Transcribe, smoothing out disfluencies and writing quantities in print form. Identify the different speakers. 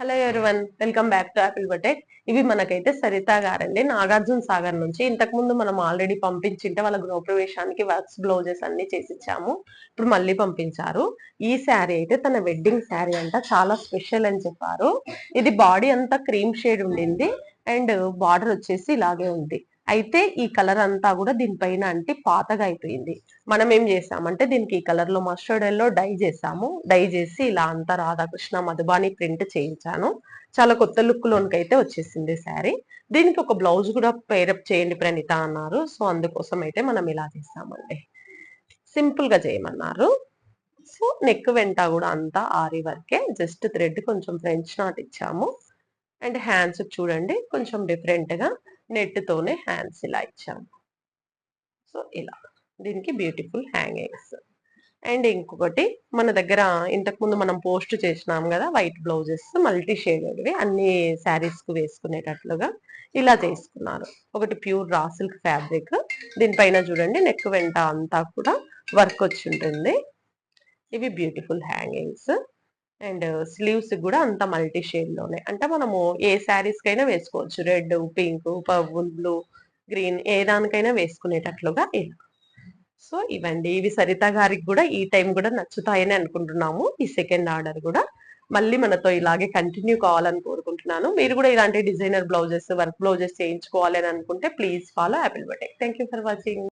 Speaker 1: Hello everyone, welcome back to Apple boutique. ఇవి మనకైతే సరిత గారండి, నాగార్జున సాగర్ నుంచి. ఇంతకు ముందు మనం ఆల్రెడీ పంపించింటే వాళ్ళ గృహప్రవేశానికి వర్క్స్ బ్లౌజెస్ అన్ని చేసిచ్చాము. ఇప్పుడు మళ్ళీ పంపించారు. ఈ శారీ అయితే తన వెడ్డింగ్ శారీ అంట, చాలా స్పెషల్ అని చెప్పారు. ఇది బాడీ అంతా క్రీమ్ షేడ్ ఉండింది అండ్ బార్డర్ వచ్చేసి ఇలాగే ఉంది. అయితే ఈ కలర్ అంతా కూడా దీనిపైన అంటే పాతగా అయిపోయింది. మనం ఏం చేసామంటే దీనికి ఈ కలర్ లో మస్టర్డ్ ఎల్లో డై చేసాము. డై చేసి ఇలా అంతా రాధాకృష్ణ మధుబాని ప్రింట్ చేయించాను. చాలా కొత్త లుక్ లోనికైతే వచ్చేసింది శారీ. దీనికి ఒక బ్లౌజ్ కూడా పేరప్ చేయండి ప్రణీత అన్నారు. సో అందుకోసం అయితే మనం ఇలా చేసామండి. సింపుల్ గా చేయమన్నారు. సో నెక్ వెంట కూడా అంతా ఆరి వర్కే, జస్ట్ థ్రెడ్ కొంచెం ఫ్రెంచ్ నాట్ ఇచ్చాము. అండ్ హ్యాండ్స్ చూడండి కొంచెం డిఫరెంట్ గా నెట్ తోనే హ్యాండ్స్ ఇలా ఇచ్చాము. సో ఇలా దీనికి బ్యూటిఫుల్ హ్యాంగింగ్స్. అండ్ ఇంకొకటి మన దగ్గర ఇంతకు ముందు మనం పోస్ట్ చేసినాం కదా వైట్ బ్లౌజెస్ మల్టీ షేడెడ్వి అన్ని శారీస్ కు వేసుకునేటట్లుగా ఇలా చేసుకున్నారు. ఒకటి ప్యూర్ రా సిల్క్ ఫ్యాబ్రిక్, దీనిపైన చూడండి నెక్ వెంట అంతా కూడా వర్క్ వచ్చి ఉంటుంది. ఇవి బ్యూటిఫుల్ హ్యాంగింగ్స్. అండ్ స్లీవ్స్ కూడా అంత మల్టీ షేడ్ లోనే, అంటే మనము ఏ శారీస్ కైనా వేసుకోవచ్చు. Red, pink, purple, blue, green ఏ దానికైనా వేసుకునేటట్లుగా ఇలా. సో ఇవండి, ఇవి సరిత గారికి కూడా ఈ టైం కూడా నచ్చుతాయని అనుకుంటున్నాము. ఈ సెకండ్ ఆర్డర్ కూడా మళ్ళీ మనతో ఇలాగే కంటిన్యూ కావాలని కోరుకుంటున్నాను. మీరు కూడా ఇలాంటి డిజైనర్ బ్లౌజెస్, వర్క్ బ్లౌజెస్ చేయించుకోవాలని అనుకుంటే please follow Apple boutique. Thank you for watching.